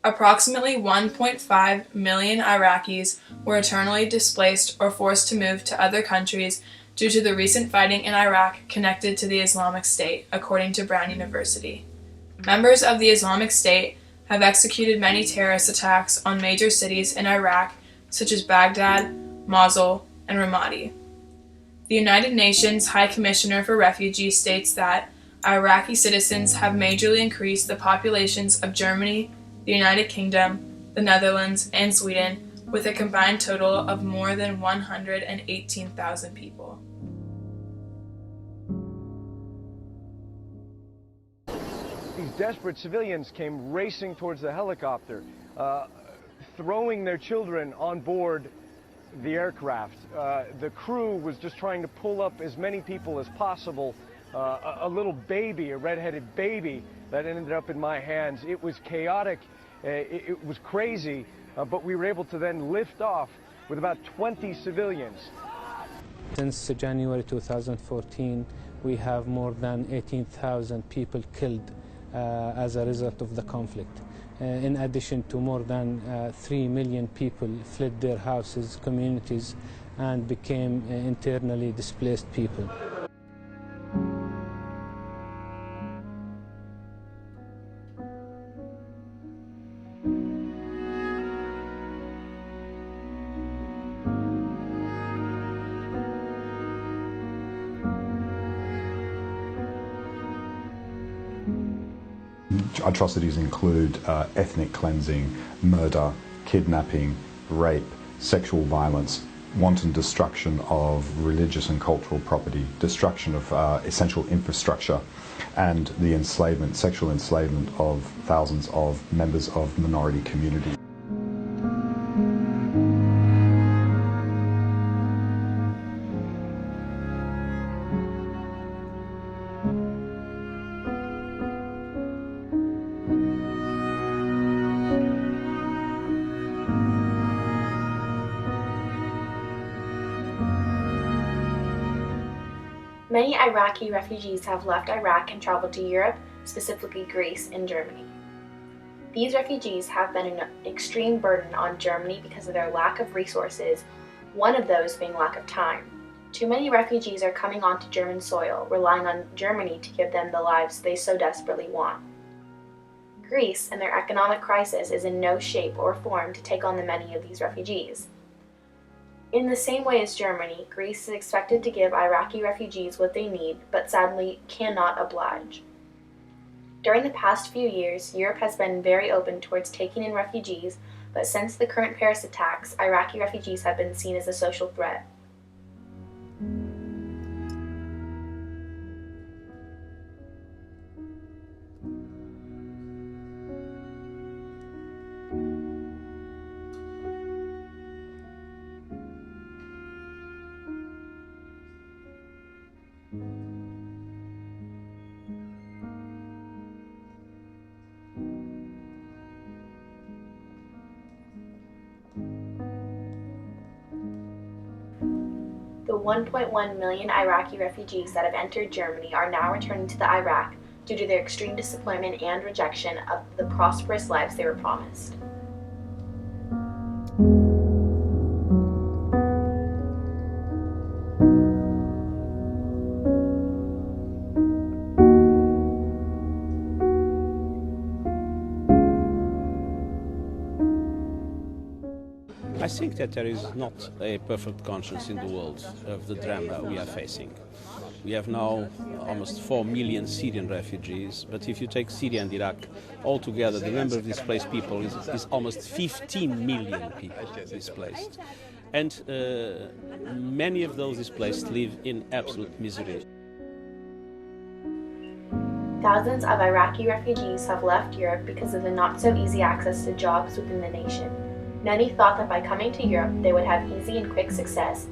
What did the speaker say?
Approximately 1.5 million Iraqis were internally displaced or forced to move to other countries due to the recent fighting in Iraq connected to the Islamic State, according to Brown University. Members of the Islamic State have executed many terrorist attacks on major cities in Iraq, such as Baghdad, Mosul, and Ramadi. The United Nations High Commissioner for Refugees states that Iraqi citizens have majorly increased the populations of Germany, the United Kingdom, the Netherlands, and Sweden, with a combined total of more than 118,000 people. These desperate civilians came racing towards the helicopter, throwing their children on board the aircraft. The crew was just trying to pull up as many people as possible. A little baby, a red-headed baby, that ended up in my hands. It was chaotic, it was crazy, but we were able to then lift off with about 20 civilians. Since January 2014, we have more than 18,000 people killed as a result of the conflict. In addition to more than 3 million people fled their houses, communities, and became internally displaced people. Atrocities include ethnic cleansing, murder, kidnapping, rape, sexual violence, wanton destruction of religious and cultural property, destruction of essential infrastructure, and the enslavement, sexual enslavement of thousands of members of minority communities. Many Iraqi refugees have left Iraq and traveled to Europe, specifically Greece and Germany. These refugees have been an extreme burden on Germany because of their lack of resources, one of those being lack of time. Too many refugees are coming onto German soil, relying on Germany to give them the lives they so desperately want. Greece and their economic crisis is in no shape or form to take on the many of these refugees. In the same way as Germany, Greece is expected to give Iraqi refugees what they need, but sadly cannot oblige. During the past few years, Europe has been very open towards taking in refugees, but since the current Paris attacks, Iraqi refugees have been seen as a social threat. The 1.1 million Iraqi refugees that have entered Germany are now returning to the Iraq due to their extreme disappointment and rejection of the prosperous lives they were promised. I think that there is not a perfect conscience in the world of the drama we are facing. We have now almost 4 million Syrian refugees, but if you take Syria and Iraq altogether, the number of displaced people is almost 15 million people displaced. And many of those displaced live in absolute misery. Thousands of Iraqi refugees have left Europe because of the not-so-easy access to jobs within the nation. Many thought that by coming to Europe they would have easy and quick success.